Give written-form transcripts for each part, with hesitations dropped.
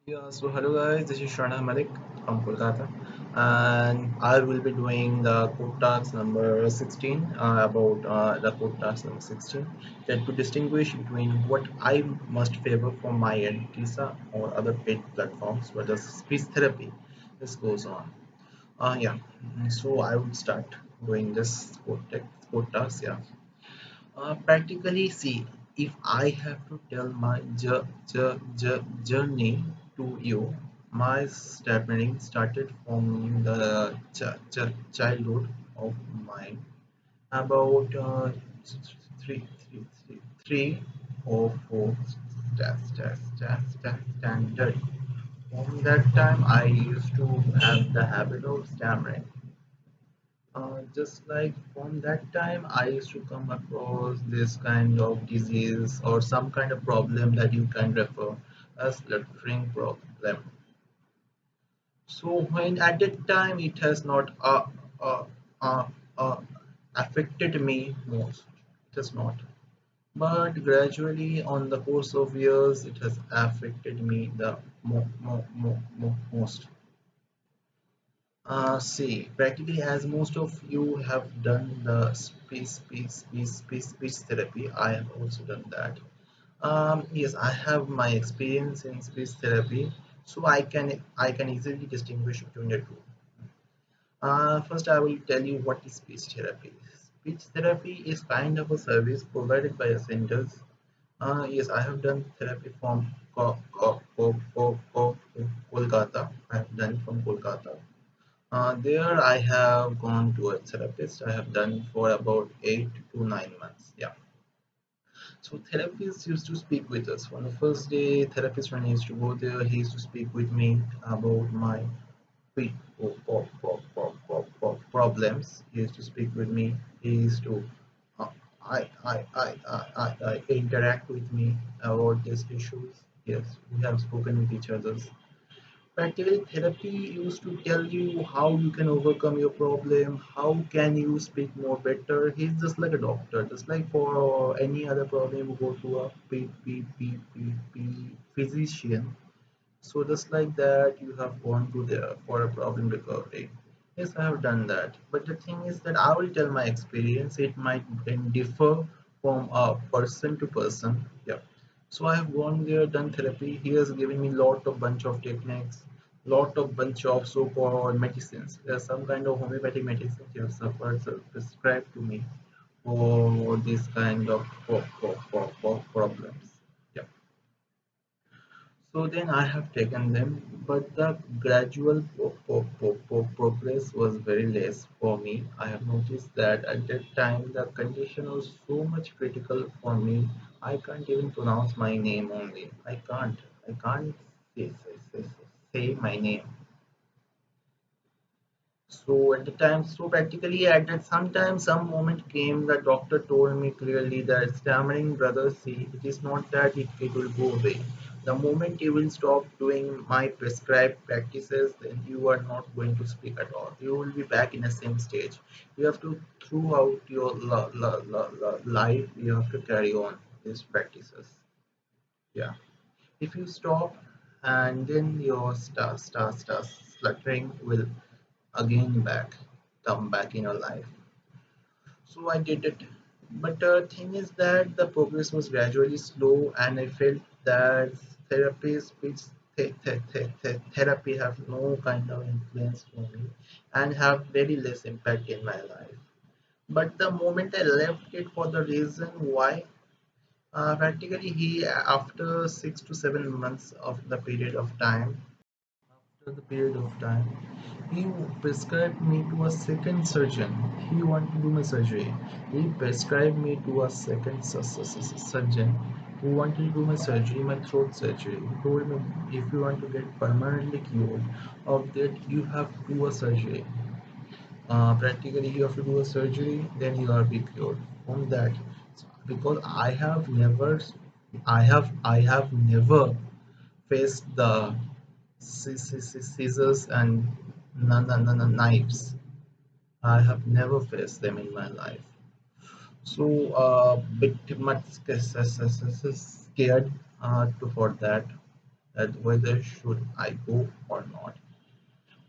Yeah, so hello guys, this is Shana Malik from Kolkata, and I will be doing the code task number 16 about the code task number 16 that to distinguish between what I must favor for my end, TISA or other paid platforms where the speech therapy this goes on. Yeah, so I would start doing this code task. Yeah. Practically, see, if I have to tell my journey to you, my stammering started from the childhood of mine, about three or four standard. From that time, I used to have the habit of stammering. Just like from that time, I used to come across this kind of disease or some kind of problem that you can refer as cluttering problem. So when at that time it has not uh, uh, uh, affected me most, it has not. But gradually on the course of years, it has affected me the most. Practically as most of you have done the speech therapy, I have also done that. Yes, I have my experience in speech therapy, so I can easily distinguish between the two. First, I will tell you what is speech therapy. Speech therapy is kind of a service provided by a centers. Yes, I have done therapy from Kolkata. I have done it from Kolkata. There I have gone to a therapist. I have done for about 8 to 9 months. Yeah. So therapists used to speak with us. On the first day, therapist when I used to go there, he used to speak with me about my problems. He used to speak with me. He used to uh, I interact with me about these issues. Yes, we have spoken with each other. Practical therapy used to tell you how you can overcome your problem, how can you speak more better. He's just like a doctor, just like for any other problem, you go to a physician. So just like that, you have gone to there for a problem recovery. Yes, I have done that. But the thing is that I will tell my experience. It might can differ from a person to person. Yeah. So I have gone there, done therapy. He has given me lot of bunch of techniques, lot of bunch of so-called medicines. There's some kind of homeopathic medicines he has suffered, so prescribed to me for this kind of problems. Yeah. So then I have taken them, but the gradual progress was very less for me. I have noticed that at that time the condition was so much critical for me. I can't even pronounce my name only. I can't say my name. So at the time, so practically at that sometime, some moment came, the doctor told me clearly that stammering brother, see, it is not that it will go away. The moment you will stop doing my prescribed practices, then you are not going to speak at all. You will be back in the same stage. You have to throughout your life, you have to carry on these practices. Yeah. If you stop and then your start sluttering will again come back in your life. So I did it. But the thing is that the progress was gradually slow, and I felt that therapies which therapy have no kind of influence on me and have very less impact in my life. But the moment I left it for the reason why, practically he after 6 to 7 months of the period of time, after the period of time, he prescribed me to a second surgeon. He wanted to do my surgery. He prescribed me to a second surgeon who wanted to do my surgery, my throat surgery. He told me if you want to get permanently cured of that, you have to do a surgery. Practically, you have to do a surgery, then you are be cured from that. Because I have never faced the scissors and knives. I have never faced them in my life. So bit much scared for that. that whether should I go or not.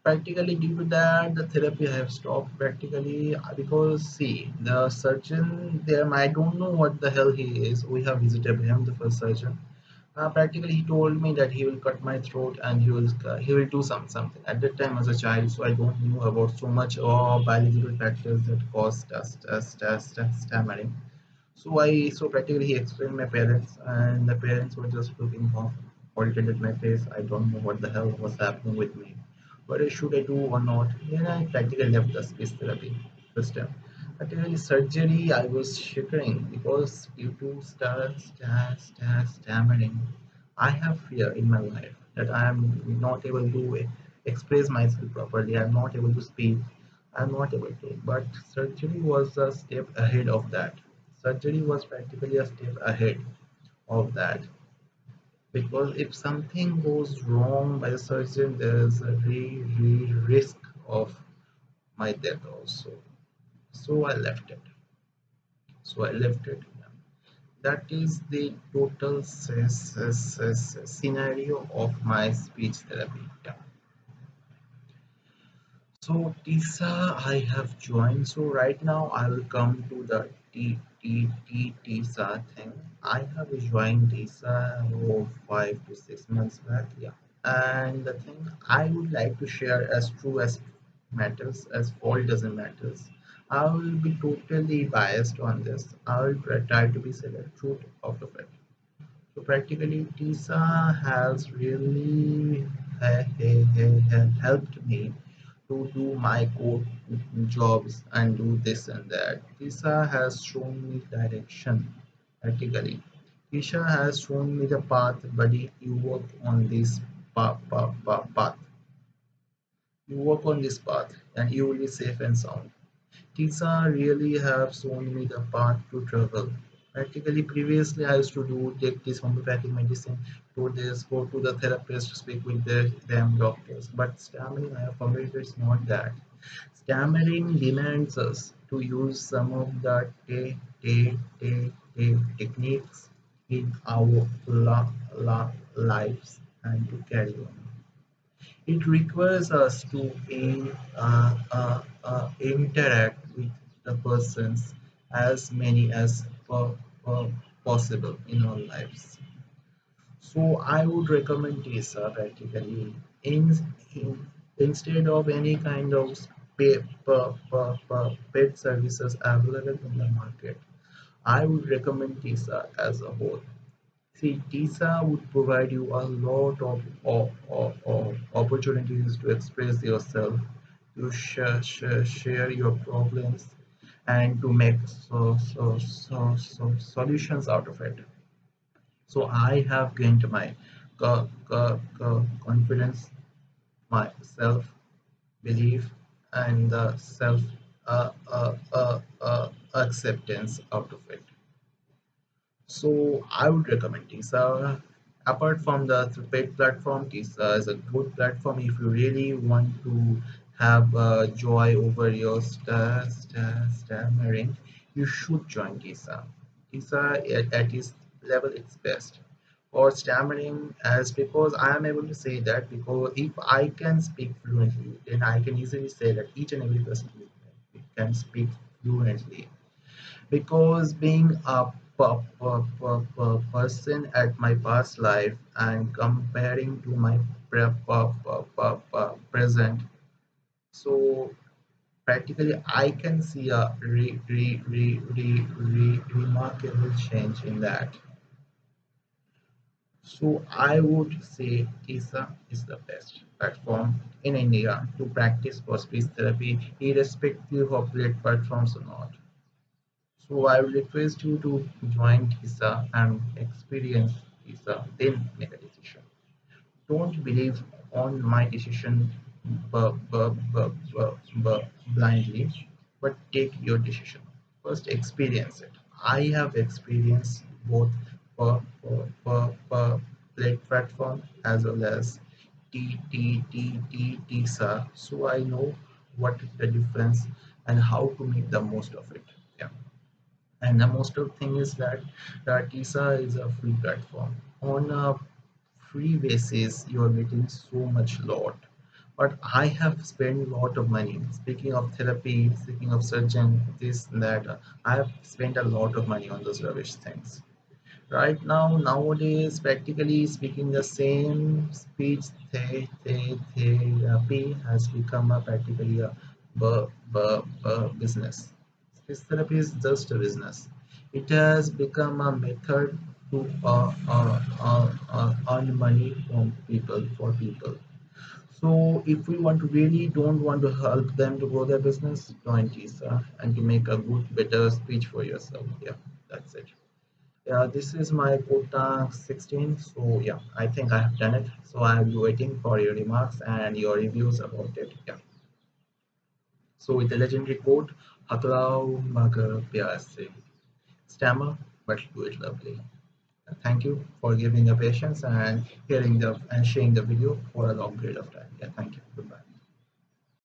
Practically due to that, the therapy I have stopped practically because see, the surgeon there, I don't know what the hell he is. We have visited him, the first surgeon. Practically, he told me that he will cut my throat and he will do something. At that time, as a child, so I don't know about so much biological factors that cause stammering. So practically he explained my parents, and the parents were just looking off, pointed at my face. I don't know what the hell was happening with me. What should I do or not? Then I practically left the speech therapy system. Practically surgery, I was shivering because due to stammering, I have fear in my life that I am not able to express myself properly. I'm not able to speak. I'm not able to. But surgery was a step ahead of that. Surgery was practically a step ahead of that because if something goes wrong by the surgeon, there is a real risk of my death also. So I left it. So I left it. That is the total scenario of my speech therapy. Yeah. So TISA I have joined. So right now I will come to the TISA thing. I have joined TISA 5 to 6 months back. Yeah. And the thing I would like to share as true as matters, as fault doesn't matters. I will be totally biased on this. I will try to be say the truth out of it. So practically, TISA has really helped me to do my core jobs and do this and that. TISA has shown me direction practically. TISA has shown me the path, buddy. You work on this path. You work on this path and you will be safe and sound. Tisa really have shown me the path to travel. Practically, previously I used to take this homeopathic medicine, do this, go to the therapist, speak with them doctors. But stammering, I have found it's not that. Stammering demands us to use some of the techniques in our lives and to carry on. It requires us to interact with the persons as many as possible in our lives. So I would recommend this practically in, instead of any kind of paid services available in the market. I would recommend this as a whole. See, TISA would provide you a lot of opportunities to express yourself, to share your problems, and to make solutions out of it. So I have gained my confidence, my self belief, and the self acceptance out of it. So I would recommend TISA. Apart from the paid platform, TISA is a good platform if you really want to have joy over your stammering. You should join TISA. TISA at its level its best. For stammering, as because I am able to say that because if I can speak fluently, then I can easily say that each and every person can speak fluently because being a person at my past life and comparing to my present, so practically I can see a remarkable change in that. So I would say TISA is the best platform in India to practice for speech therapy, irrespective of great platforms or not. So I will request you to join TISA and experience TISA, then make a decision. Don't believe on my decision blindly, but take your decision. First, experience it. I have experienced both platform as well as TISA, so I know what is the difference and how to make the most of it. Yeah. And the most of thing is that the TISA is a free platform. On a free basis, you are getting so much lot. But I have spent a lot of money. Speaking of therapy, speaking of surgeon, this and that, I have spent a lot of money on those rubbish things. Right now, nowadays, practically speaking, the same speech therapy has become a practically a business. Speech therapy is just a business. It has become a method to earn money from people for people. So if we want to really don't want to help them to grow their business, join TISA and to make a good, better speech for yourself. Yeah, that's it. Yeah, this is my quota 16. So yeah, I think I have done it. So I'll be waiting for your remarks and your reviews about it. Yeah. So with the legendary quote, Haklao Magar Pyar Se. Stammer, but do it lovely. Thank you for giving your patience and hearing the and sharing the video for a long period of time. Yeah, thank you.